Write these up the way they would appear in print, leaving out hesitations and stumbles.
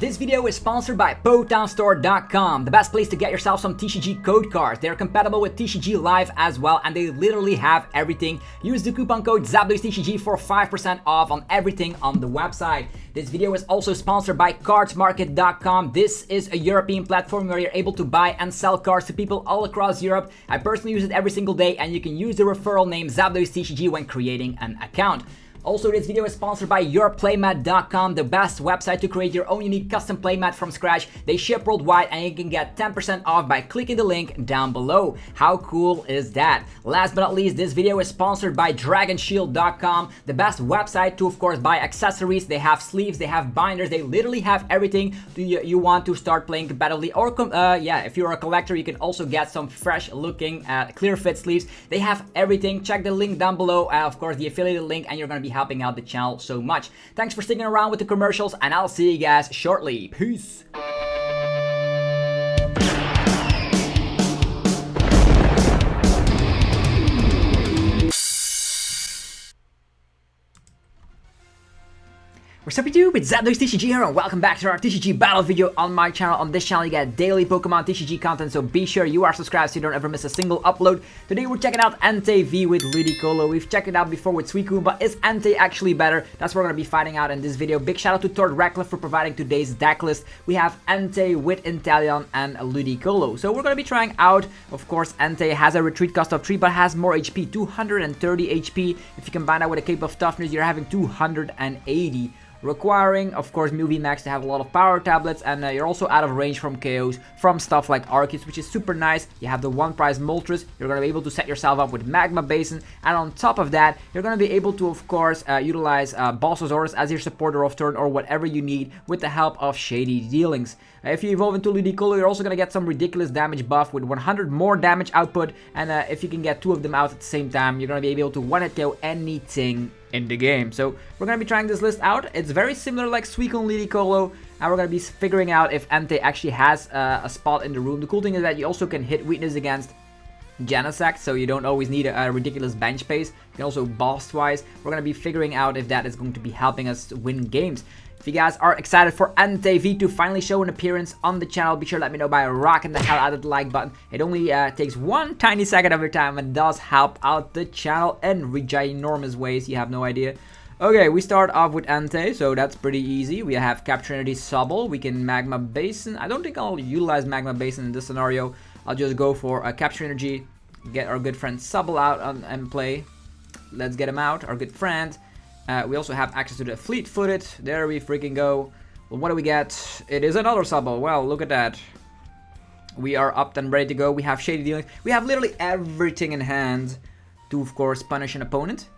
This video is sponsored by PotownStore.com, the best place to get yourself some TCG code cards. They're compatible with TCG Live as well, and they literally have everything. Use the coupon code ZABLOSTCG for 5% off on everything on the website. This video is also sponsored by CardsMarket.com. This is a European platform where you're able to buy and sell cards to people all across Europe. I personally use it every single day, and you can use the referral name ZABLOSTCG when creating an account. Also, this video is sponsored by YourPlaymat.com, the best website to create your own unique custom playmat from scratch. They ship worldwide and you can get 10% off by clicking the link down below. How cool is that? Last but not least, this video is sponsored by DragonShield.com, the best website to, of course, buy accessories. They have sleeves, they have binders, they literally have everything you want to start playing competitively. Or, if you're a collector, you can also get some fresh looking clear fit sleeves. They have everything. Check the link down below, of course, the affiliated link, and you're going to be helping out the channel so much. Thanks for sticking around with the commercials, and I'll see you guys shortly. Peace. What's up YouTube, it's ZABLOSTCG here and welcome back to our TCG battle video on my channel. On this channel you get daily Pokemon TCG content, so be sure you are subscribed so you don't ever miss a single upload. Today we're checking out Entei V with Ludicolo. We've checked it out before with Suicune, but is Entei actually better? That's what we're going to be finding out in this video. Big shout out to Tord Reklev for providing today's deck list. We have Entei with Inteleon and Ludicolo. So we're going to be trying out, of course, Entei has a retreat cost of 3 but has more HP, 230 HP. If you combine that with a Cape of Toughness, you're having 280. Requiring, of course, Movie Max to have a lot of power tablets, and you're also out of range from KOs from stuff like Arceus, which is super nice. You have the one prize Moltres, you're going to be able to set yourself up with Magma Basin, and on top of that, you're going to be able to, of course, utilize Bossosaurus as your supporter of turn or whatever you need with the help of Shady Dealings. If you evolve into Ludicolo, you're also going to get some ridiculous damage buff with 100 more damage output, and if you can get 2 of them out at the same time, you're going to be able to one-hit KO anything in the game. So we're going to be trying this list out. It's very similar like Suicune Ludicolo, and we're going to be figuring out if Entei actually has a spot in the room. The cool thing is that you also can hit weakness against Genesect, so you don't always need a ridiculous bench space. You can also boss twice. We're going to be figuring out if that is going to be helping us win games. If you guys are excited for Entei V to finally show an appearance on the channel, be sure to let me know by rocking the hell out of the like button. It only takes one tiny second of your time and does help out the channel in ginormous ways. You have no idea. Okay, we start off with Entei, so that's pretty easy. We have Capture Energy Sobble. We can Magma Basin. I don't think I'll utilize Magma Basin in this scenario. I'll just go for a Capture Energy, get our good friend Sobble out and play. Let's get him out, our good friend. We also have access to the Fleet-Footed. There we freaking go. Well, what do we get? It is another Sobble. Well, look at that. We are up and ready to go. We have Shady Dealings. We have literally everything in hand to, of course, punish an opponent.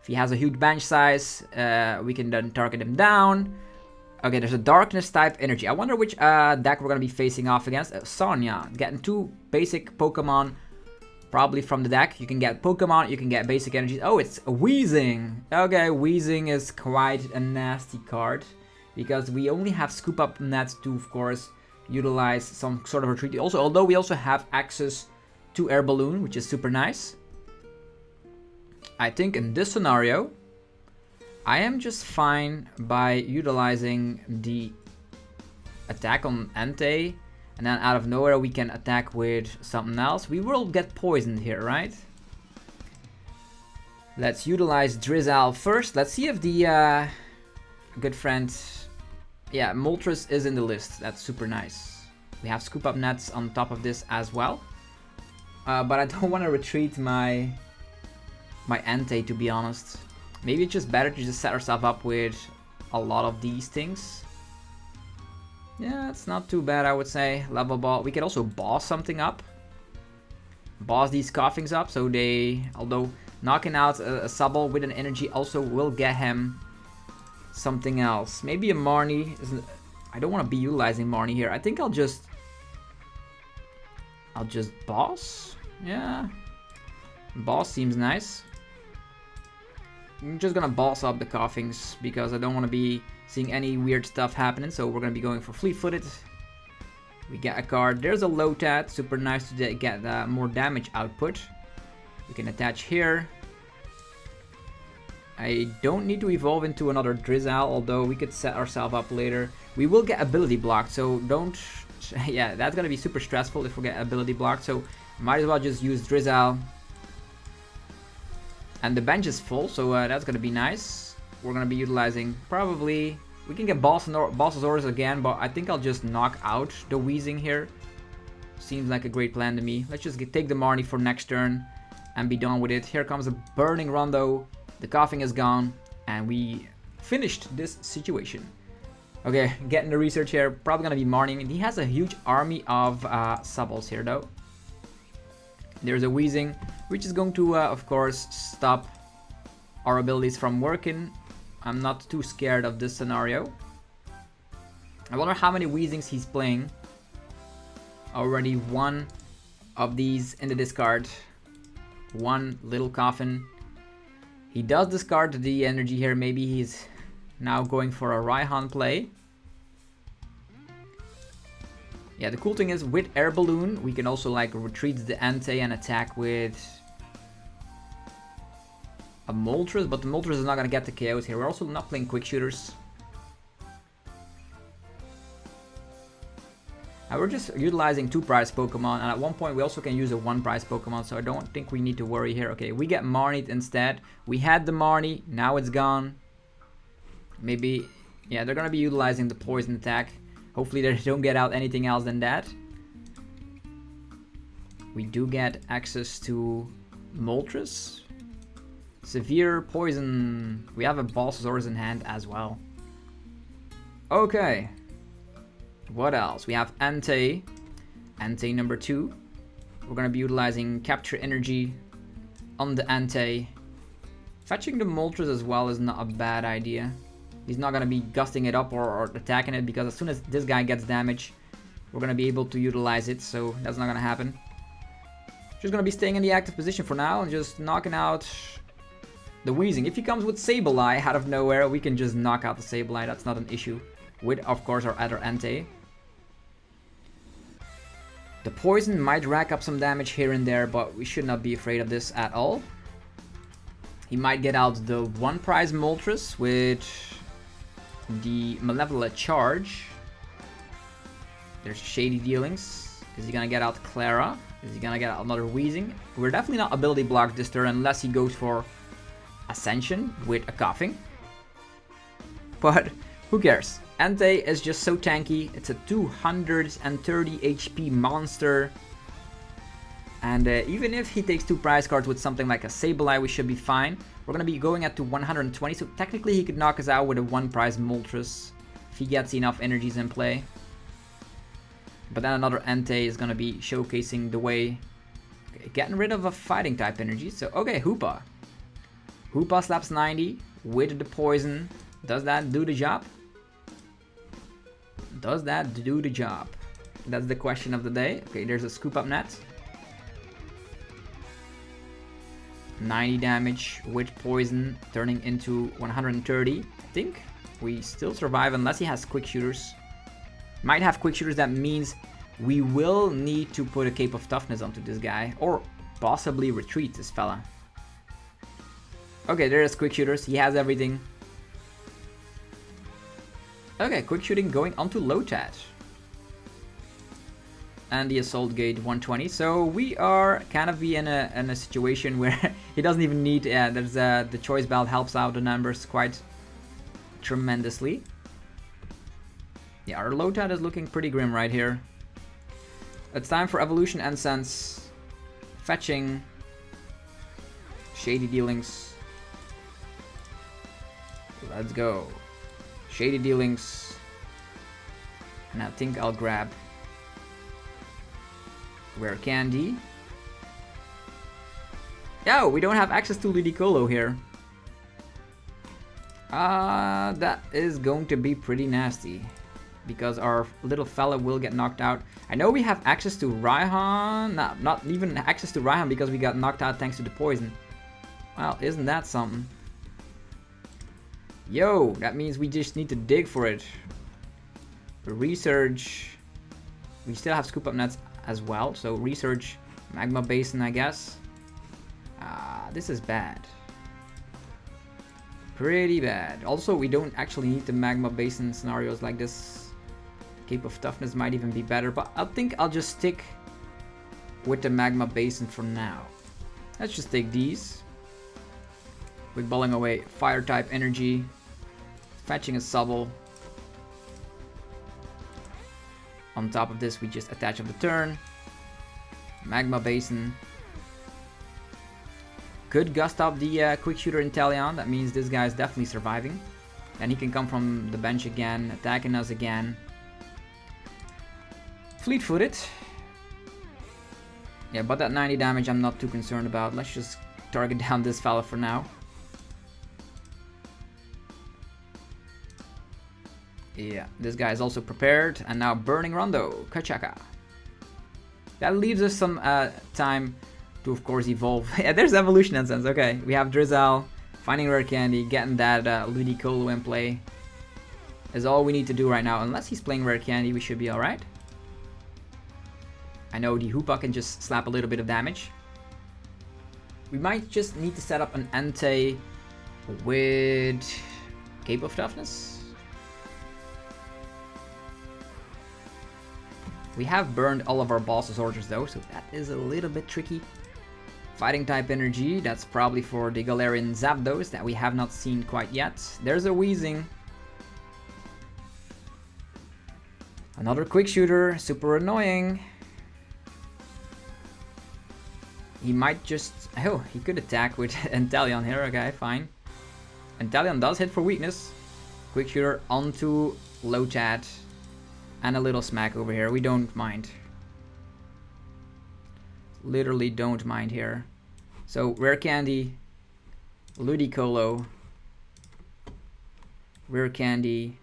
If he has a huge bench size, we can then target him down. Okay, there's a Darkness type energy. I wonder which deck we're going to be facing off against. Sonya, getting 2 basic Pokemon probably from the deck. You can get Pokemon, you can get basic energies. Oh, it's a Weezing. Okay, Weezing is quite a nasty card because we only have Scoop Up Nets to, of course, utilize some sort of retreat. Also, although we also have access to Air Balloon, which is super nice. I think in this scenario, I am just fine by utilizing the attack on Entei. And then out of nowhere we can attack with something else. We will get poisoned here, right? Let's utilize Drizzle first. Let's see if the good friend... Yeah, Moltres is in the list. That's super nice. We have Scoop Up Nets on top of this as well. But I don't want to retreat my Entei, to be honest. Maybe it's just better to just set ourselves up with a lot of these things. Yeah, it's not too bad, I would say. Level ball. We can also boss something up. Boss these Coughings up, so they... Although knocking out a Sobble with an energy also will get him something else. Maybe a Marnie. I don't want to be utilizing Marnie here. I think I'll just boss. Yeah. Boss seems nice. I'm just gonna boss up the Coughings because I don't want to be seeing any weird stuff happening, so we're gonna be going for Fleet-Footed. We get a card. There's a Lotat, super nice to get more damage output. We can attach here. I don't need to evolve into another Drizzle, although we could set ourselves up later. We will get ability blocked, so don't... Yeah, that's gonna be super stressful if we get ability blocked, so might as well just use Drizzle. And the bench is full, so that's gonna be nice. We're gonna be utilizing probably... We can get Balsasaurus again, but I think I'll just knock out the Weezing here. Seems like a great plan to me. Let's just take the Marnie for next turn and be done with it. Here comes a Burning-Rondo. The coughing is gone, and we finished this situation. Okay, getting the research here. Probably gonna be Marnie. He has a huge army of Sobbles here, though. There's a Weezing, which is going to, of course, stop our abilities from working. I'm not too scared of this scenario. I wonder how many Weezings he's playing. Already one of these in the discard. One little coffin. He does discard the energy here. Maybe he's now going for a Raihan play. Yeah, the cool thing is with Air Balloon, we can also like retreat the Entei and attack with a Moltres, but the Moltres is not going to get the KOs here. We're also not playing Quick Shooters. And we're just utilizing 2 prize Pokemon, and at one point we also can use a 1 prize Pokemon, so I don't think we need to worry here. Okay, we get Marnie instead. We had the Marnie, now it's gone. Maybe, yeah, they're going to be utilizing the Poison attack. Hopefully they don't get out anything else than that. We do get access to Moltres. Severe Poison. We have a Balsasaurus in hand as well. Okay. What else? We have Entei. Entei number 2. We're going to be utilizing Capture Energy on the Entei. Fetching the Moltres as well is not a bad idea. He's not going to be gusting it up or attacking it, because as soon as this guy gets damage, we're going to be able to utilize it, so that's not going to happen. Just going to be staying in the active position for now and just knocking out the Weezing. If he comes with Sableye out of nowhere, we can just knock out the Sableye. That's not an issue. With, of course, our other Entei. The Poison might rack up some damage here and there, but we should not be afraid of this at all. He might get out the 1 prize Moltres with the Malevolent Charge. There's Shady Dealings. Is he gonna get out Clara? Is he gonna get out another Weezing? We're definitely not ability blocked this turn unless he goes for Ascension with a coughing. But who cares? Entei is just so tanky. It's a 230 HP monster. And even if he takes 2 prize cards with something like a Sableye, we should be fine. We're going to be going at to 120, so technically he could knock us out with a 1 prize Moltres if he gets enough energies in play. But then another Entei is going to be showcasing the way. Okay, getting rid of a fighting type energy. So, okay, Hoopa. Hoopa slaps 90 with the Poison. Does that do the job? Does that do the job? That's the question of the day. Okay, there's a Scoop Up Net. 90 damage with Poison, turning into 130. I think we still survive unless he has Quick Shooters. Might have Quick Shooters, that means we will need to put a Cape of Toughness onto this guy. Or possibly retreat this fella. Okay, there is Quick Shooters. He has everything. Okay, Quick Shooting going onto Lotad. And the Assault Gate 120. So we are kind of in a situation where he doesn't even need... there's the Choice Belt helps out the numbers quite tremendously. Yeah, our Lotad is looking pretty grim right here. It's time for Evolution Incense. Fetching. Shady Dealings. Let's go. Shady Dealings. And I think I'll grab Rare Candy. Yo, we don't have access to Ludicolo here. That is going to be pretty nasty, because our little fella will get knocked out. I know we have access to Raihan. No, not even access to Raihan, because we got knocked out thanks to the Poison. Well, isn't that something? Yo, that means we just need to dig for it. Research. We still have Scoop Up Nets as well, so research Magma Basin, I guess. This is bad. Pretty bad. Also, we don't actually need the Magma Basin scenarios like this. Cape of Toughness might even be better, but I think I'll just stick with the Magma Basin for now. Let's just take these. We're balling away Fire type energy, fetching a Sobble. On top of this, we just attach of the turn. Magma Basin. Could gust up the quick shooter Inteleon. That means this guy is definitely surviving. And he can come from the bench again, attacking us again. Fleet-footed. Yeah, but that 90 damage I'm not too concerned about. Let's just target down this fella for now. Yeah, this guy is also prepared. And now Burning-Rondo. Kachaka. That leaves us some time to, of course, evolve. Yeah, there's evolution in sense. Okay, we have Drizzle, finding rare candy, getting that Ludicolo in play. Is all we need to do right now. Unless he's playing rare candy, we should be alright. I know the Hoopa can just slap a little bit of damage. We might just need to set up an Entei with Cape of Toughness. We have burned all of our boss's orders though, so that is a little bit tricky. Fighting type energy, that's probably for the Galarian Zapdos that we have not seen quite yet. There's a Weezing. Another quick shooter, super annoying. He might just... Oh, he could attack with Inteleon here, okay, fine. Inteleon does hit for weakness. Quick shooter onto Lotad. And a little smack over here, we don't mind. Literally don't mind here. So, rare candy, Ludicolo, rare candy.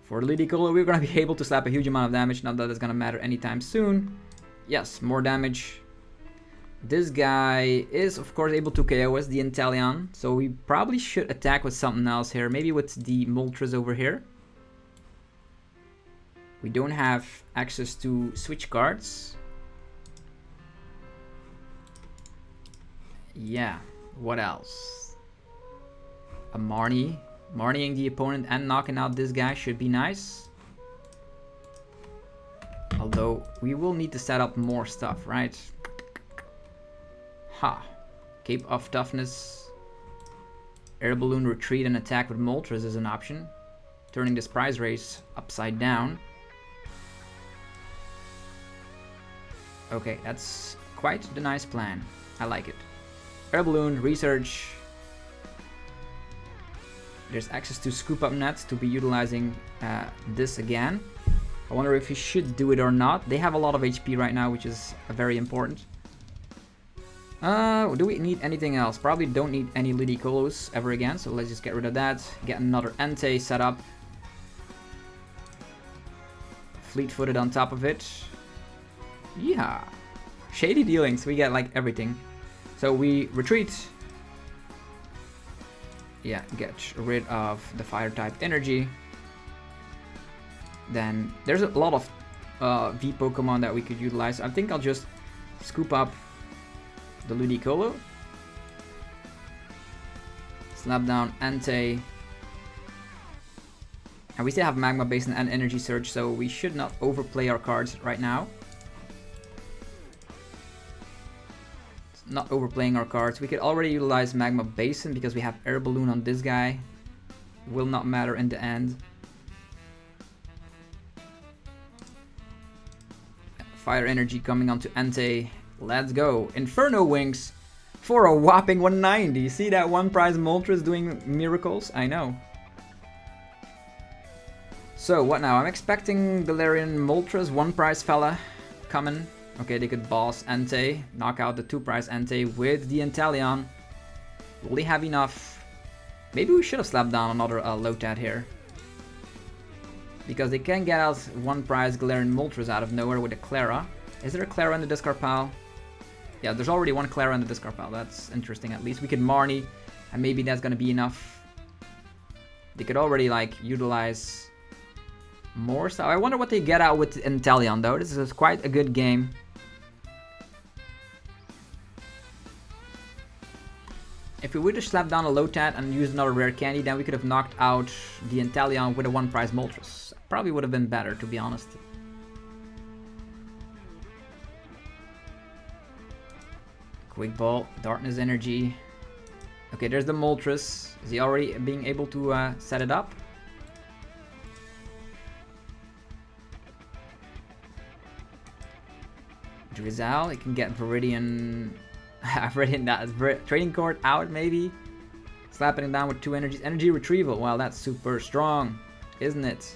For Ludicolo, we're gonna be able to slap a huge amount of damage, not that it's gonna matter anytime soon. Yes, more damage. This guy is, of course, able to KO us, the Inteleon. So we probably should attack with something else here, maybe with the Moltres over here. We don't have access to switch cards. Yeah, what else? A Marnie. Marnieing the opponent and knocking out this guy should be nice. Although, we will need to set up more stuff, right? Ha. Cape of Toughness. Air Balloon Retreat and attack with Moltres is an option. Turning this prize race upside down. Okay, that's quite the nice plan. I like it. Air Balloon, Research. There's access to Scoop Up Net to be utilizing this again. I wonder if he should do it or not. They have a lot of HP right now, which is very important. Do we need anything else? Probably don't need any Ludicolos ever again, so let's just get rid of that. Get another Entei set up. Fleet-footed on top of it. Yeah. Shady Dealings, we get like everything. So we retreat. Yeah, get rid of the fire type energy. Then there's a lot of V Pokemon that we could utilize. I think I'll just scoop up the Ludicolo. Slap down Entei. And we still have Magma Basin and Energy Surge, so we should not overplay our cards right now. Not overplaying our cards. We could already utilize Magma Basin because we have Air Balloon on this guy. Will not matter in the end. Fire energy coming onto Entei. Let's go. Inferno Wings for a whopping 190. See that one prize Moltres doing miracles? I know. So what now? I'm expecting Galarian Moltres, one prize fella coming. Okay, they could boss Entei, knock out the 2-prize Entei with the Inteleon. Will they have enough? Maybe we should have slapped down another Lotad here. Because they can get out 1-prize Galarian Moltres out of nowhere with a Clara. Is there a Clara in the discard pile? Yeah, there's already one Clara in the discard pile. That's interesting at least. We could Marnie, and maybe that's gonna be enough. They could already like utilize more stuff. I wonder what they get out with Inteleon though. This is quite a good game. If we would have slapped down a Lotat and used another rare candy, then we could have knocked out the Inteleon with a 1-prize Moltres. Probably would have been better, to be honest. Quick Ball, Darkness Energy. Okay, there's the Moltres. Is he already being able to set it up? Drizzle, he can get Viridian. Viridian, that trading card out maybe. Slapping it down with 2 energies. Energy retrieval. Wow, that's super strong, isn't it?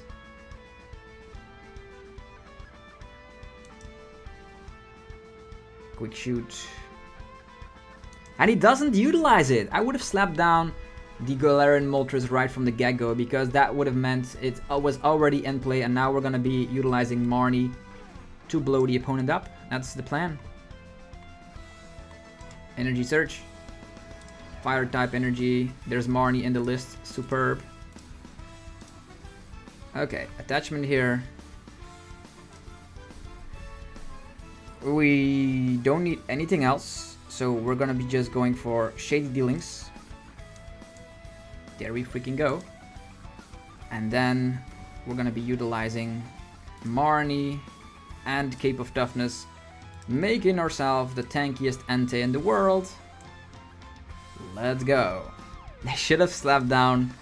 Quick shoot. And he doesn't utilize it. I would have slapped down the Galarian Moltres right from the get-go, because that would have meant it was already in play, and now we're going to be utilizing Marnie to blow the opponent up. That's the plan. Energy Search. Fire type energy. There's Marnie in the list. Superb. Okay, attachment here. We don't need anything else, so we're gonna be just going for Shady Dealings. There we freaking go. And then we're gonna be utilizing Marnie and Cape of Toughness, making ourselves the tankiest Entei in the world. Let's go. They should have slapped down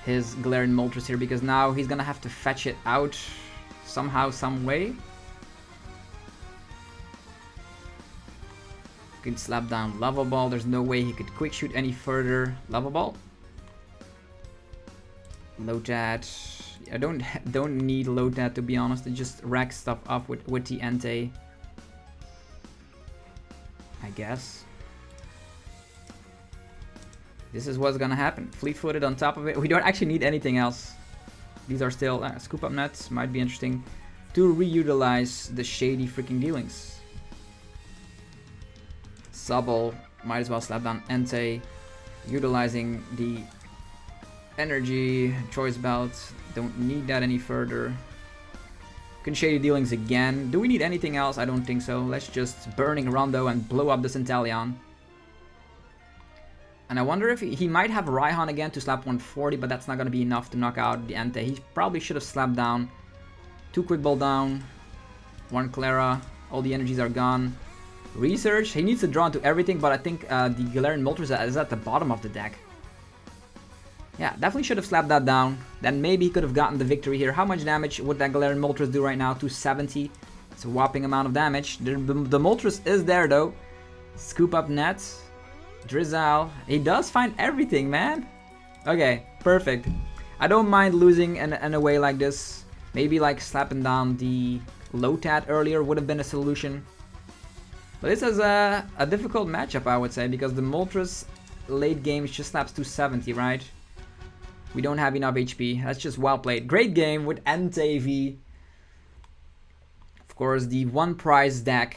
his Galarian Moltres here, because now he's gonna have to fetch it out somehow, some way. Could slap down Lava Ball. There's no way he could quick shoot any further. Lava Ball. Lotat. I don't need Lotat, to be honest. It just racks stuff up with the Entei, I guess. This is what's gonna happen. Fleet-footed on top of it. We don't actually need anything else. These are still scoop up nets. Might be interesting to reutilize the Shady freaking Dealings. Sobble, might as well slap down Entei, utilizing the energy, choice belt. Don't need that any further. Can Shady Dealings again. Do we need anything else? I don't think so. Let's just Burning-Rondo and blow up this Inteleon. And I wonder if he might have Raihan again to slap 140, but that's not going to be enough to knock out the Entei. He probably should have slapped down 2 Quick Ball down, 1 Clara. All the energies are gone. Research, he needs to draw into everything, but I think the Galarian Moltres is at the bottom of the deck. Yeah, definitely should have slapped that down. Then maybe he could have gotten the victory here. How much damage would that Galarian Moltres do right now? 270. It's a whopping amount of damage. The Moltres is there though. Scoop up nets. Drizzle. He does find everything, man. Okay, perfect. I don't mind losing in a way like this. Maybe like slapping down the Lotat earlier would have been a solution. But this is a difficult matchup, I would say, because the Moltres late game just slaps 270, right? We don't have enough HP. That's just well played. Great game with Entei V. Of course, the 1-prize deck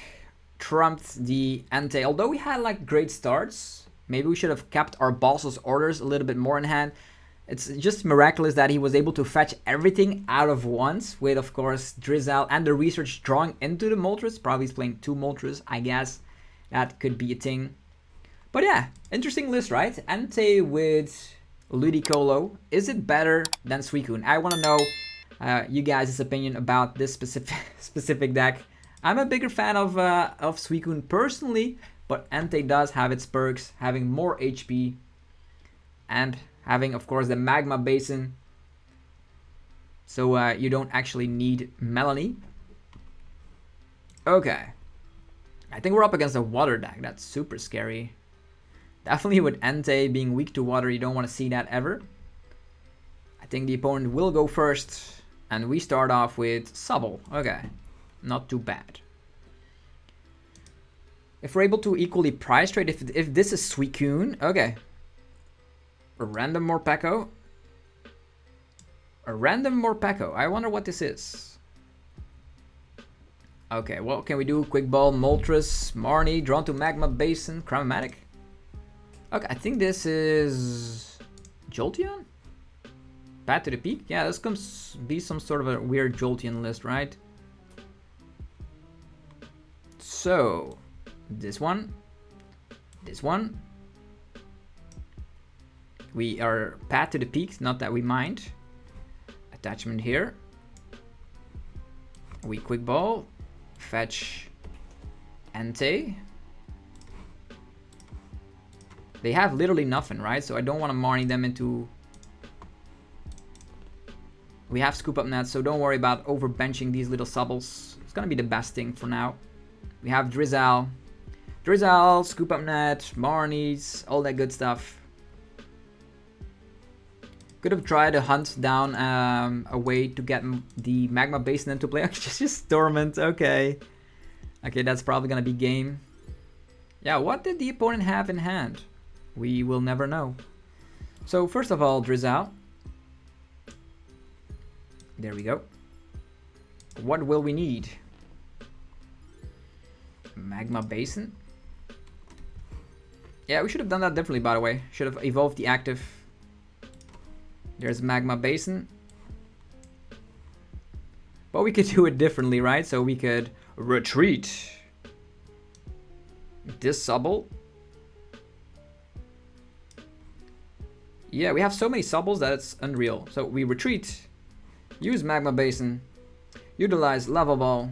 trumped the Entei. Although we had like great starts, maybe we should have kept our Balsa's orders a little bit more in hand. It's just miraculous that he was able to fetch everything out of once, with of course Drizzle and the research drawing into the Moltres. Probably he's playing 2 Moltres, I guess. That could be a thing. But yeah, interesting list, right? Entei with Ludicolo. Is it better than Suicune? I want to know you guys' opinion about this specific deck. I'm a bigger fan of Suicune personally, but Entei does have its perks, having more HP and having, of course, the Magma Basin. So you don't actually need Melony. Okay. I think we're up against a water deck. That's super scary. Definitely with Entei being weak to water, you don't want to see that ever. I think the opponent will go first. And we start off with Sobble. Okay. Not too bad. If we're able to equally price trade, if this is Suicune, okay. A random Morpeko. A random Morpeko. I wonder what this is. Okay, what can we do? Quick Ball, Moltres, Marnie, drawn to Magma Basin, Chromatic. Okay, I think this is Jolteon? Path to the Peak? Yeah, this comes be some sort of a weird Jolteon list, right? So, this one, We are path to the peak, not that we mind. Attachment here. We quick ball. Fetch Entei. They have literally nothing, right? So I don't want to Marnie them into... We have Scoop Up Net, so don't worry about overbenching these little Sobbles. It's gonna be the best thing for now. We have Drizzle. Drizzle, Scoop Up Net, Marnies, all that good stuff. Could have tried to hunt down a way to get the Magma Basin into play. Just Dormant, okay. Okay, that's probably gonna be game. Yeah, what did the opponent have in hand? We will never know. So first of all, Drizzle. There we go. What will we need? Magma Basin. Yeah, we should have done that differently, by the way. Should have evolved the active. There's Magma Basin. But we could do it differently, right? So we could retreat. This Sobble. Yeah, we have so many Sobbles that it's unreal. So we retreat. Use Magma Basin. Utilize Lava Ball.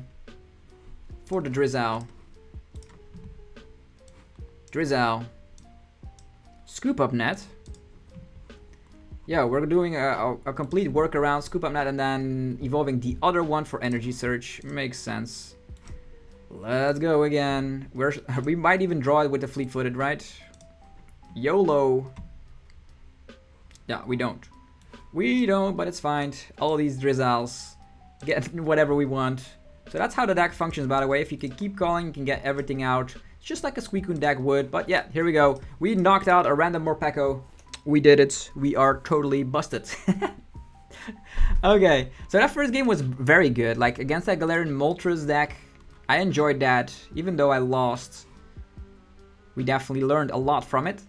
For the Drizzle. Drizzle. Scoop Up Net. Yeah, we're doing a complete workaround. Scoop Up Net and then evolving the other one for Energy Surge. Makes sense. Let's go again. We might even draw it with the Fleet-Footed, right? YOLO. Yeah, we don't. We don't, but it's fine. All these Drizzles get whatever we want. So that's how the deck functions, by the way. If you can keep calling, you can get everything out. It's just like a Suicune deck would. But yeah, here we go. We knocked out a random Morpeko. We did it. We are totally busted. Okay, so that first game was very good. Like, against that Galarian Moltres deck, I enjoyed that. Even though I lost, we definitely learned a lot from it.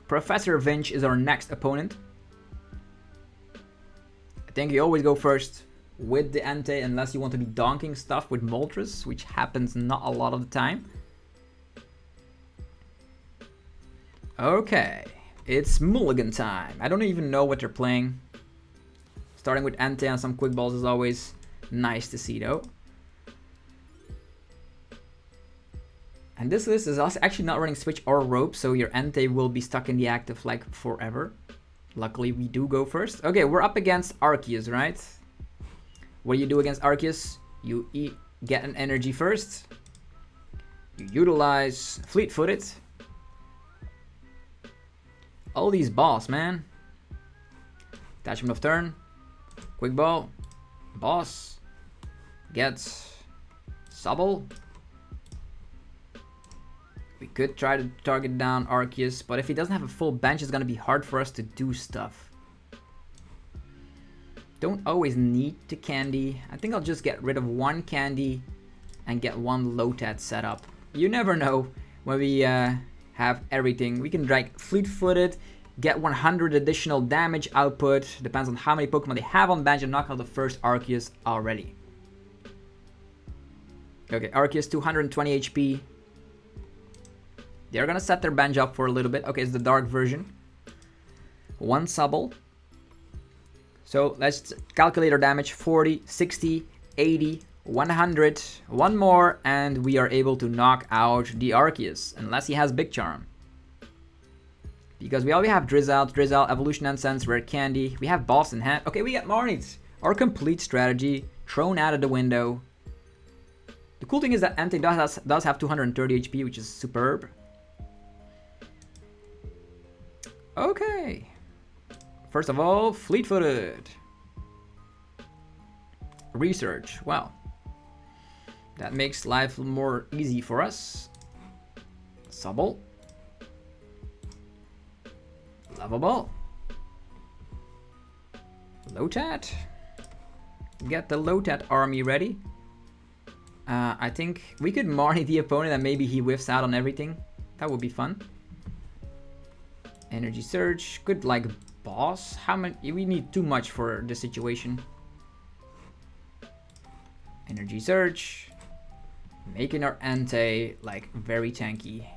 Professor Vinch is our next opponent. I think you always go first with the Entei unless you want to be donking stuff with Moltres, which happens not a lot of the time. Okay, it's mulligan time. I don't even know what they're playing. Starting with Entei and some quick balls is always nice to see though. And this list is also actually not running Switch or Rope, so your Entei will be stuck in the active like forever. Luckily we do go first. Okay, we're up against Arceus, right? What do you do against Arceus? You get an energy first. You utilize Fleet-Footed. All these balls, man. Attachment of turn. Quick ball. Boss. Gets Sobble. We could try to target down Arceus, but if he doesn't have a full bench, it's gonna be hard for us to do stuff. Don't always need to candy. I think I'll just get rid of one candy and get one Lotat set up. You never know when we have everything. We can drag Fleet-Footed, get 100 additional damage output. Depends on how many Pokemon they have on bench and knock out the first Arceus already. Okay, Arceus 220 HP. They're gonna set their bench up for a little bit. Okay, it's the dark version. One Sobble. So let's calculate our damage. 40, 60, 80, 100. One more and we are able to knock out the Arceus. Unless he has Big Charm. Because we already have Drizzle, Evolution Incense, Rare Candy. We have Boss in hand. Okay, we got Marnies. Our complete strategy thrown out of the window. The cool thing is that Entei does have 230 HP, which is superb. Okay. First of all, Fleet-Footed. Research. Well, that makes life more easy for us. Sobble. Lava Ball. Lotat. Get the Lotat army ready. I think we could Marnie the opponent and maybe he whiffs out on everything. That would be fun. Energy Surge. Good like boss. How many? We need too much for this situation. Energy Surge. Making our Entei like very tanky.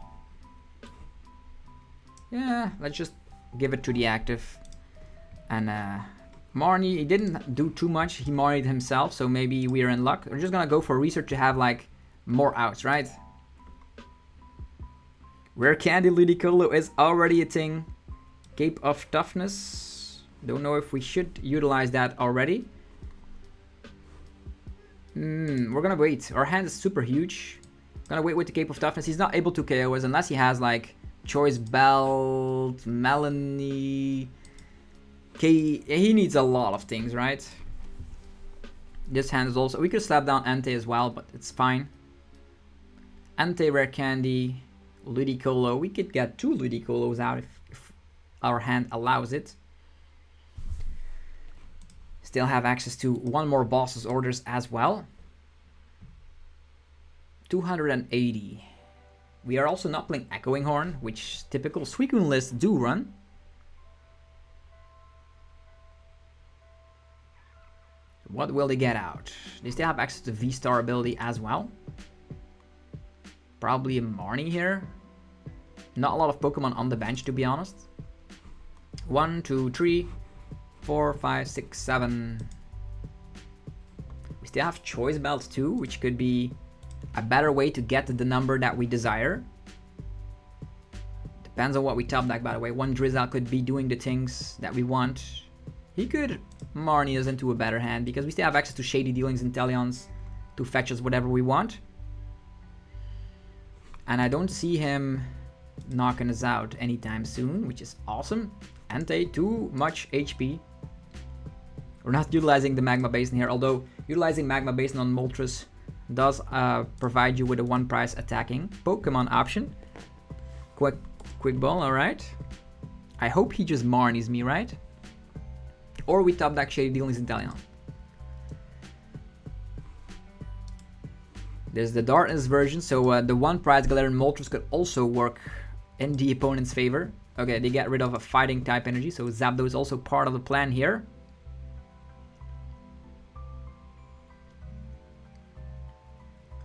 Yeah, let's just give it to the active. And Marnie, he didn't do too much. He Marnied himself, so maybe we are in luck. We're just gonna go for research to have like more outs, right? Rare Candy Ludicolo is already a thing. Cape of Toughness. Don't know if we should utilize that already. We're gonna wait. Our hand is super huge. Gonna wait with the Cape of Toughness. He's not able to KO us unless he has like Choice Belt, Melony. He needs a lot of things, right? This hand is also... We could slap down Entei as well, but it's fine. Entei Rare Candy, Ludicolo. We could get 2 Ludicolos out if our hand allows it. Still have access to 1 more boss's orders as well. 280. We are also not playing Echoing Horn, which typical Suicune lists do run. What will they get out? They still have access to VSTAR ability as well. Probably a Marnie here. Not a lot of Pokemon on the bench, to be honest. 1, 2, 3, 4, 5, 6, 7. We still have Choice Belts too, which could be a better way to get to the number that we desire. Depends on what we top deck, by the way. 1 Drizzle could be doing the things that we want. He could Marnie us into a better hand because we still have access to Shady Dealings Inteleons to fetch us whatever we want. And I don't see him knocking us out anytime soon, which is awesome. Entei, too much HP. We're not utilizing the Magma Basin here, although utilizing Magma Basin on Moltres does provide you with a 1 price attacking Pokemon option. Quick Ball, alright. I hope he just Marnies me, right? Or we top deck Shady Dealings Inteleon. There's the Darkness version, so the 1 price Galarian Moltres could also work in the opponent's favor. Okay, they get rid of a fighting type energy, so Zapdos is also part of the plan here.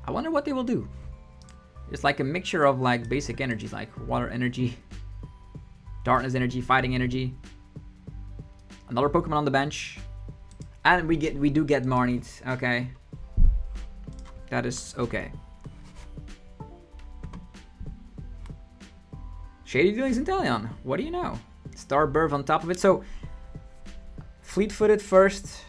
I wonder what they will do. It's like a mixture of like basic energies, like water energy, darkness energy, fighting energy. Another Pokemon on the bench. And we do get Marnied. Okay. That is okay. Shady Dealings Inteleon. What do you know? Star Birth on top of it. So, fleet-footed first.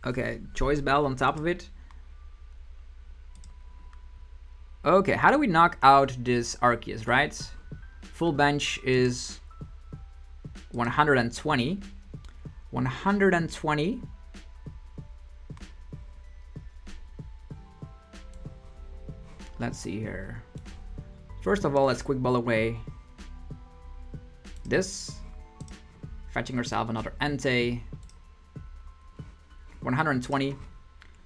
Okay, Choice Bell on top of it. Okay, how do we knock out this Arceus, right? Full bench is 120. 120. Let's see here. First of all, let's Quick Ball away this. Fetching ourselves another Entei. 120,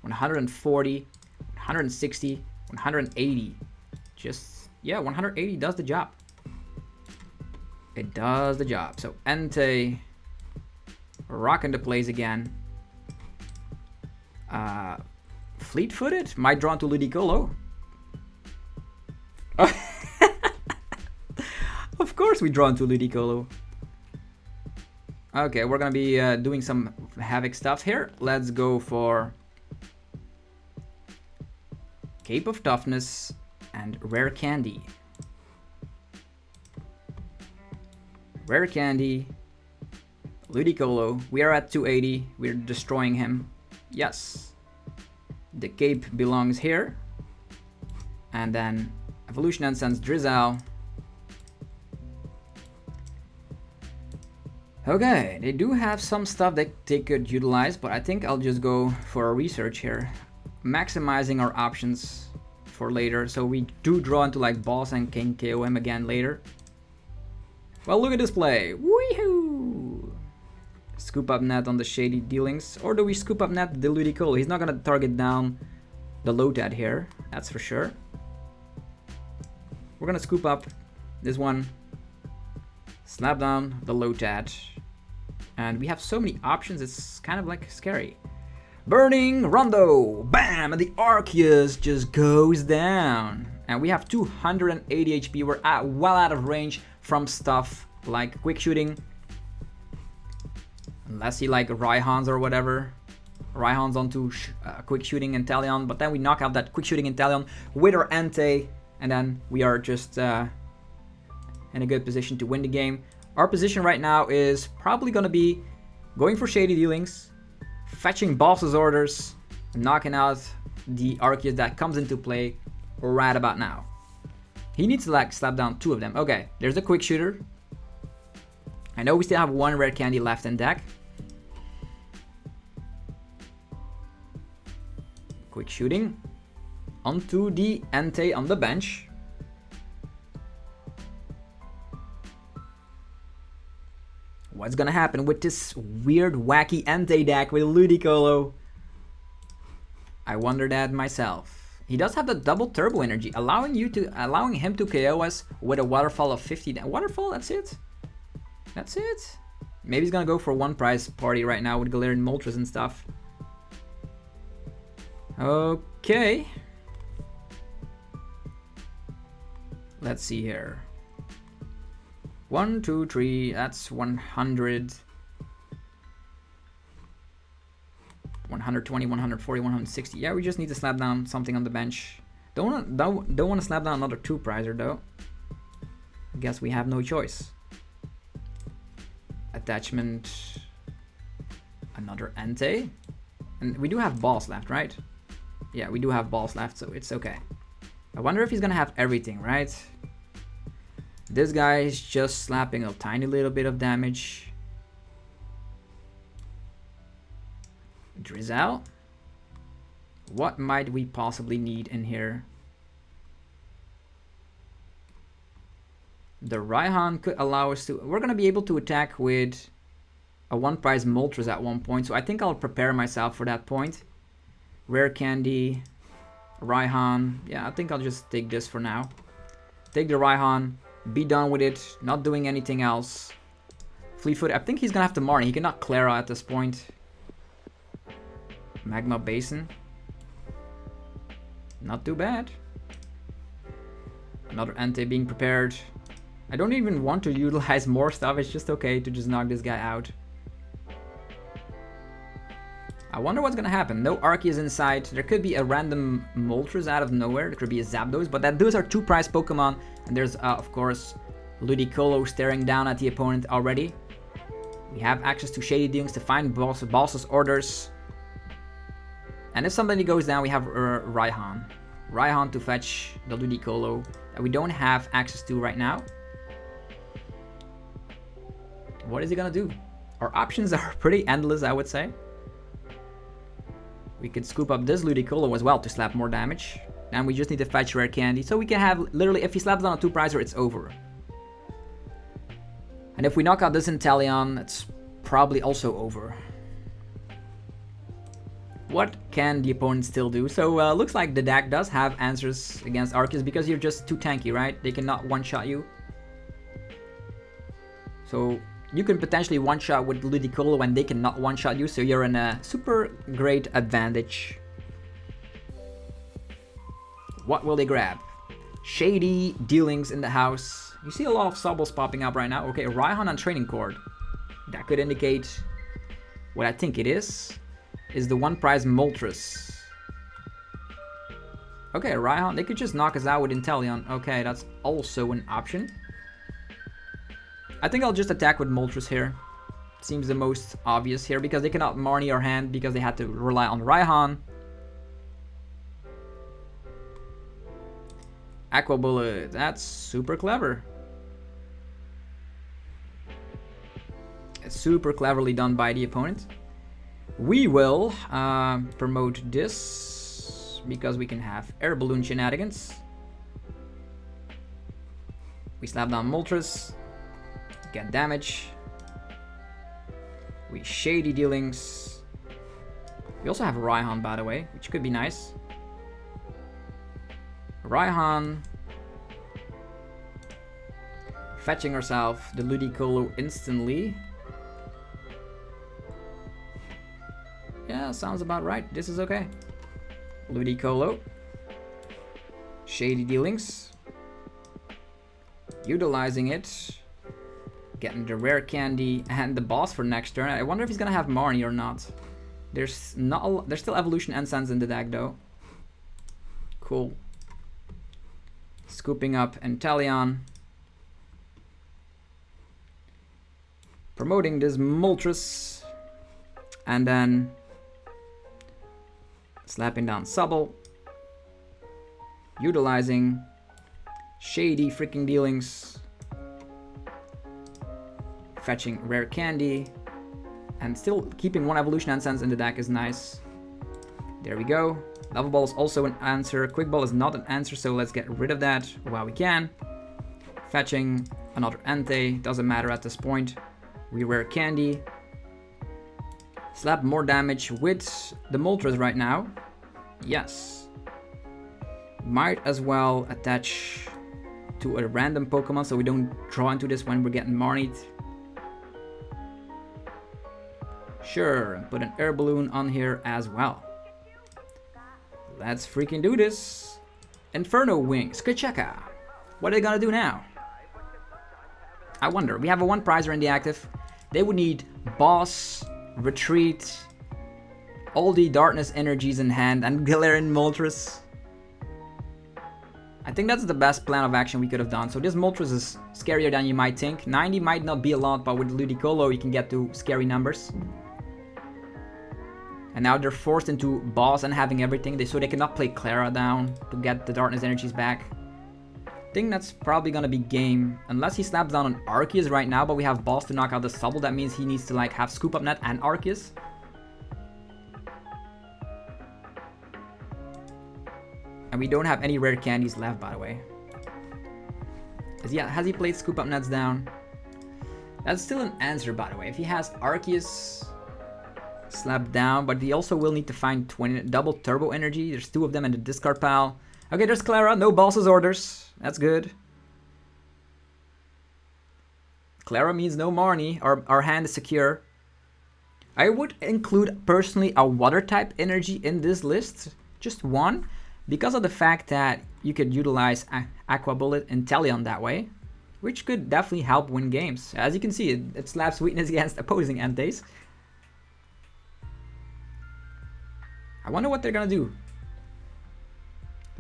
140, 160, 180. Just, yeah, 180 does the job. It does the job. So Entei rocking the plays again. Fleet-footed, might draw into Ludicolo. Of course we draw into Ludicolo. Okay, we're gonna be doing some Havoc stuff here. Let's go for Cape of Toughness and Rare Candy. Rare Candy, Ludicolo. We are at 280. We're destroying him. Yes. The Cape belongs here. And then Evolution Incense, Drizzle. Okay, they do have some stuff that they could utilize, but I think I'll just go for a research here. Maximizing our options for later, so we do draw into like boss and can KO him again later. Well, look at this play. Woohoo! Scoop up net on the Shady Dealings. Or do we scoop up net the Ludicolo? He's not gonna target down the Lotad here, that's for sure. We're gonna scoop up this one. Slap down the Lotad. And we have so many options, it's kind of like scary. Burning-Rondo! Bam! And the Arceus just goes down. And we have 280 HP. We're well out of range from stuff like quick shooting. Unless he like Raihan's or whatever. Raihan's onto quick shooting Inteleon. But then we knock out that quick shooting Inteleon with our Entei. And then we are just in a good position to win the game. Our position right now is probably going to be going for Shady Dealings, fetching Boss's Orders, knocking out the Arceus that comes into play right about now. He needs to like slap down 2 of them. Okay, there's a quick shooter. I know we still have 1 rare candy left in deck. Quick shooting onto the Entei on the bench. What's gonna happen with this weird, wacky Entei deck with Ludicolo? I wonder that myself. He does have the double turbo energy, allowing him to KO us with a waterfall of 50. Waterfall, that's it? That's it? Maybe he's gonna go for 1 prize party right now with Galarian Moltres and stuff. Okay. Let's see here. 1, 2, 3, that's 100. 120, 140, 160. Yeah, we just need to slap down something on the bench. Don't want to slap down another 2 prizer though. I guess we have no choice. Attachment. Another Entei. And we do have balls left, right? Yeah, we do have balls left, so it's okay. I wonder if he's gonna have everything, right? This guy is just slapping a tiny little bit of damage. Drizzle. What might we possibly need in here? The Raihan could allow us to... We're going to be able to attack with a 1 prize Moltres at one point. So I think I'll prepare myself for that point. Rare Candy. Raihan. Yeah, I think I'll just take this for now. Take the Raihan. Be done with it. Not doing anything else. Fleetfoot. I think he's going to have to Marnie. He cannot Clara at this point. Magma Basin. Not too bad. Another Entei being prepared. I don't even want to utilize more stuff. It's just okay to just knock this guy out. I wonder what's gonna happen. No Arceus inside. There could be a random Moltres out of nowhere. There could be a Zapdos, but those are 2 prize Pokemon. And there's, of course, Ludicolo staring down at the opponent already. We have access to Shady Dealings to find Boss's Orders. And if somebody goes down, we have Raihan. Raihan to fetch the Ludicolo that we don't have access to right now. What is he gonna do? Our options are pretty endless, I would say. We could scoop up this Ludicolo as well to slap more damage. And we just need to fetch rare candy. So we can have, literally, if he slaps down a 2 prizer, it's over. And if we knock out this Inteleon, it's probably also over. What can the opponent still do? So looks like the deck does have answers against Arceus because you're just too tanky, right? They cannot one-shot you. So you can potentially one-shot with Ludicolo when they cannot one-shot you, so you're in a super great advantage. What will they grab? Shady Dealings in the house. You see a lot of Sobbles popping up right now. Okay, Raihan on Training Cord. That could indicate what I think it is the 1 prize Moltres. Okay, Raihan, they could just knock us out with Inteleon. Okay, that's also an option. I think I'll just attack with Moltres here. Seems the most obvious here because they cannot Marnie our hand because they had to rely on Raihan. Aqua Bullet, that's super clever. It's super cleverly done by the opponent. We will promote this because we can have Air Balloon Shenanigans. We slap down Moltres, get damage. We Shady Dealings. We also have Raihan, by the way, which could be nice. Raihan. Fetching ourselves the Ludicolo instantly. Yeah, sounds about right. This is okay. Ludicolo. Shady Dealings. Utilizing it. Getting the rare candy and the boss for next turn. I wonder if he's gonna have Marnie or not. There's still evolution Ensigns in the deck though. Cool. Scooping up Inteleon. Promoting this Moltres. And then slapping down Sobble. Utilizing Shady freaking Dealings. Fetching rare candy. And still keeping one evolution Ensigns in the deck is nice. There we go. Level Ball is also an answer. Quick Ball is not an answer, so let's get rid of that while we can. Fetching another Entei. Doesn't matter at this point. We rare candy. Slap more damage with the Moltres right now. Yes. Might as well attach to a random Pokemon so we don't draw into this when we're getting Marnied. Sure, and put an air balloon on here as well. Let's freaking do this. Inferno Wings, Kacheka. What are they gonna do now? I wonder. We have a 1 prizer in the active. They would need Boss, Retreat, all the Darkness energies in hand, and Galarian Moltres. I think that's the best plan of action we could have done. So this Moltres is scarier than you might think. 90 might not be a lot, but with Ludicolo you can get to scary numbers. And now they're forced into Boss and having everything, so they cannot play Clara down to get the Darkness energies back. I think that's probably gonna be game, unless he slaps down an Arceus right now, but we have Boss to knock out the Sobble. That means he needs to like have Scoop Up Net and Arceus. And we don't have any rare candies left, by the way. Has he played Scoop Up Nets down? That's still an answer, by the way. If he has Arceus slap down, but he also will need to find double turbo energy. There's 2 of them in the discard pile. Okay, there's Clara. No Boss's orders. That's good. Clara means no Marnie. Our hand is secure. I would include personally a water type energy in this list. Just 1. Because of the fact that you could utilize Aqua Bullet Inteleon that way. Which could definitely help win games. As you can see, it slaps weakness against opposing Enteis. I wonder what they're gonna do.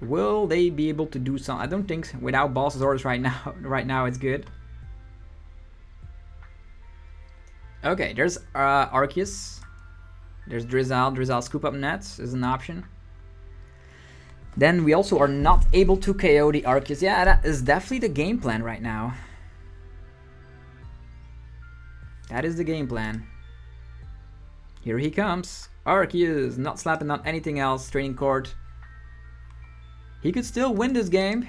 Will they be able to do something? I don't think so. Without Boss's orders right now. Right now it's good. Okay, there's Arceus. There's Drizzle. Drizzle Scoop Up Nets is an option. Then we also are not able to KO the Arceus. Yeah, that is definitely the game plan right now. That is the game plan. Here he comes. Arceus, not slapping on anything else. Training court. He could still win this game,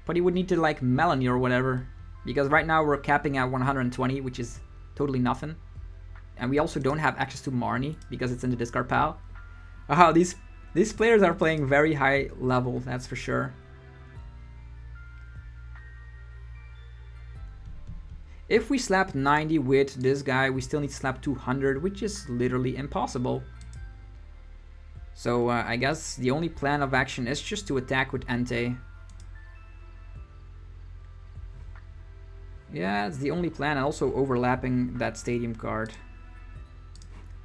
but he would need to like Melony or whatever. Because right now we're capping at 120, which is totally nothing. And we also don't have access to Marnie because it's in the discard pile. Oh, these players are playing very high level, that's for sure. If we slap 90 with this guy, we still need to slap 200, which is literally impossible. So I guess the only plan of action is just to attack with Entei. Yeah, it's the only plan, and also overlapping that stadium card.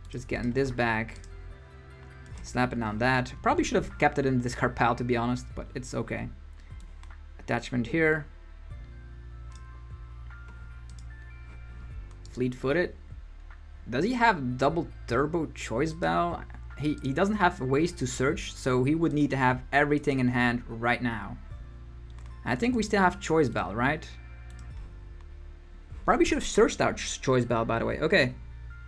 Just getting this back. Slapping down that. Probably should have kept it in the discard pile, to be honest, but it's okay. Attachment here. Fleet-footed. Does he have double turbo choice bell? He doesn't have ways to search, so he would need to have everything in hand right now. I think we still have choice bell, right? Probably should have searched out choice bell, by the way. Okay,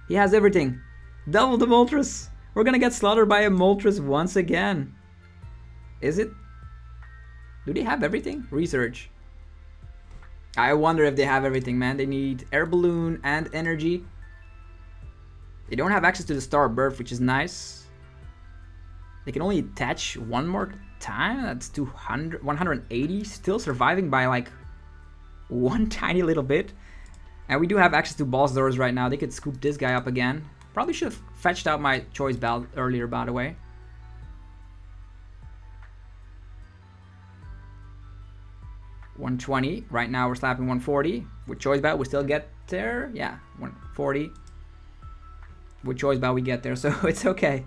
he has everything. Double the Moltres. We're gonna get slaughtered by a Moltres once again. Is it? Do they have everything? Research. I wonder if they have everything, man. They need air balloon and energy. They don't have access to the Star Birth, which is nice. They can only attach one more time. That's 200, 180. Still surviving by like one tiny little bit. And we do have access to boss doors right now. They could scoop this guy up again. Probably should have fetched out my choice bell earlier, by the way. 120. Right now we're slapping 140. With choice belt, we still get there. Yeah, 140. With choice belt, we get there, so it's okay.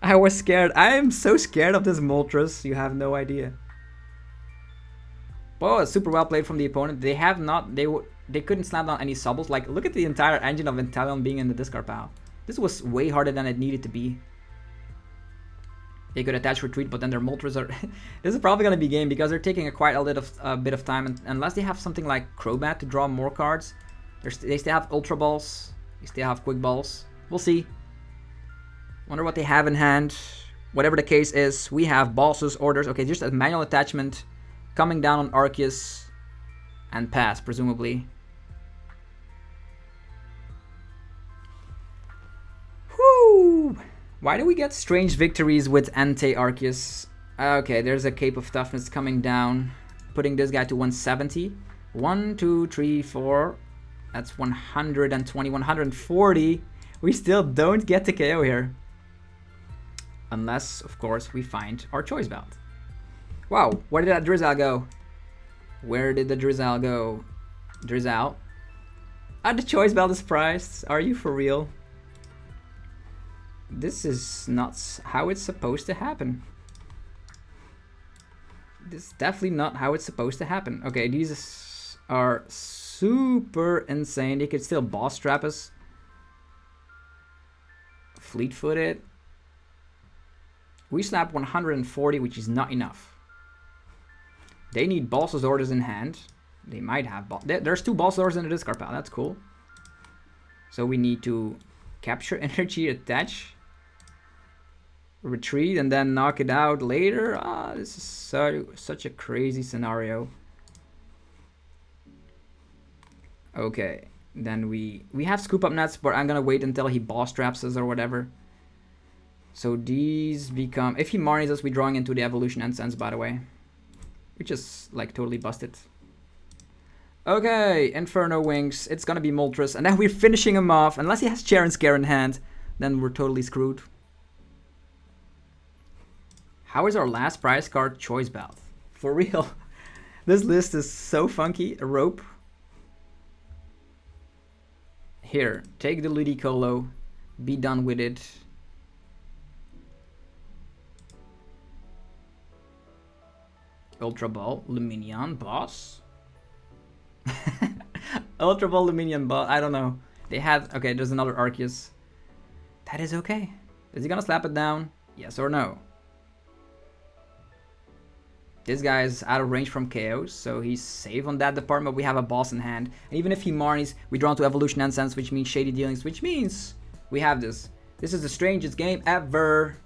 I was scared. I am so scared of this Moltres. You have no idea. Oh, super well played from the opponent. They have not. They couldn't slap down any Sobbles. Like, look at the entire engine of Inteleon being in the discard pile. This was way harder than it needed to be. They could attach retreat, but then their Moltres are... This is probably going to be game because they're taking quite a bit of time. And unless they have something like Crobat to draw more cards. They still have Ultra Balls. They still have Quick Balls. We'll see. Wonder what they have in hand. Whatever the case is, we have Bosses, Orders. Okay, just a manual attachment. Coming down on Arceus. And pass, presumably. Whoo! Why do we get strange victories with Entei Arceus? Okay, there's a Cape of Toughness coming down. Putting this guy to 170. 1, 2, 3, 4. That's 120, 140. We still don't get to KO here. Unless, of course, we find our choice belt. Wow, where did that Drizzle go? Where did the Drizzle go? Drizzle? Ah, the choice belt is priced. Are you for real? This is not how it's supposed to happen. This is definitely not how it's supposed to happen. Okay, these are super insane. They could still boss trap us. Fleet-footed. We slap 140, which is not enough. They need Boss's Orders in hand. They might have... There's 2 Boss's Orders in the discard pile. That's cool. So we need to capture energy, attach, retreat, and then knock it out later. Ah, this is such a crazy scenario. Okay. Then we have Scoop Up Nets, but I'm going to wait until he boss traps us or whatever. So these become... If he Marnies us, we're drawing into the Evolution Incense, by the way. Which is, like, totally busted. Okay, Inferno Wings. It's going to be Moltres. And then we're finishing him off. Unless he has Chair and Scare in hand, then we're totally screwed. How is our last prize card Choice Belt? For real. This list is so funky. A rope. Here, take the Ludicolo. Be done with it. Ultra Ball, Luminion, Boss. Ultra Ball, Luminion, Boss. I don't know. They had... Okay, there's another Arceus. That is okay. Is he gonna slap it down? Yes or no? This guy is out of range from KOs, so he's safe on that department. We have a boss in hand. And even if he Marnies, we draw into Evolution Incense, which means Shady Dealings, which means we have this. This is the strangest game ever.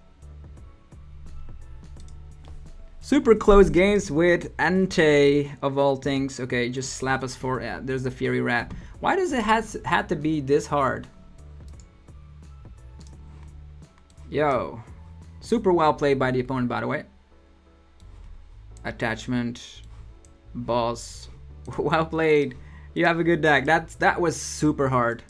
Super close games with Entei, of all things. Okay, just slap us for... Yeah, there's the Fury Rat. Why does it had to be this hard? Yo. Super well played by the opponent, by the way. Attachment. Boss. Well played. You have a good deck. That was super hard.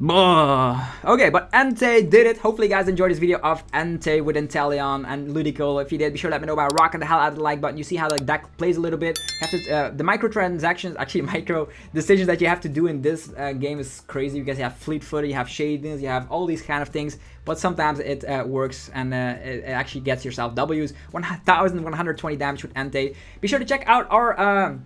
Okay, but Entei did it. Hopefully you guys enjoyed this video of Entei with Inteleon and Ludicolo. If you did, be sure to let me know by rocking the hell out of the like button. You see how the deck plays a little bit. You have to, the microtransactions, actually micro decisions that you have to do in this game is crazy because you have fleet-footed, you have shadings, you have all these kind of things. But sometimes it works and it actually gets yourself W's. 1,120 damage with Entei. Be sure to check out our...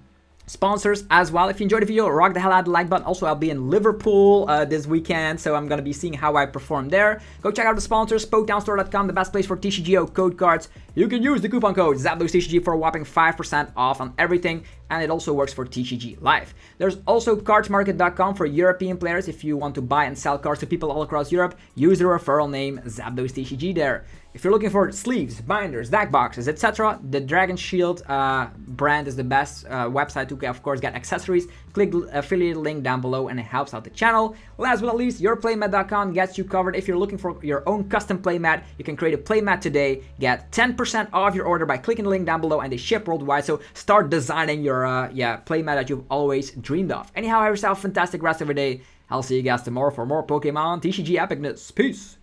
sponsors as well. If you enjoyed the video, rock the hell out of the like button. Also, I'll be in Liverpool this weekend, so I'm gonna be seeing how I perform there. Go check out the sponsors, PokedownStore.com, the best place for TCGO code cards. You can use the coupon code ZapDoseTCG for a whopping 5% off on everything, and it also works for TCG Live. There's also CardsMarket.com for European players. If you want to buy and sell cards to people all across Europe, use the referral name ZapDoseTCG there. If you're looking for sleeves, binders, deck boxes, etc., the Dragon Shield brand is the best website to, of course, get accessories. Click the affiliate link down below and it helps out the channel. Last but not least, yourplaymat.com gets you covered. If you're looking for your own custom playmat, you can create a playmat today. Get 10% off your order by clicking the link down below, and they ship worldwide. So start designing your playmat that you've always dreamed of. Anyhow, have yourself a fantastic rest of your day. I'll see you guys tomorrow for more Pokemon TCG epicness. Peace!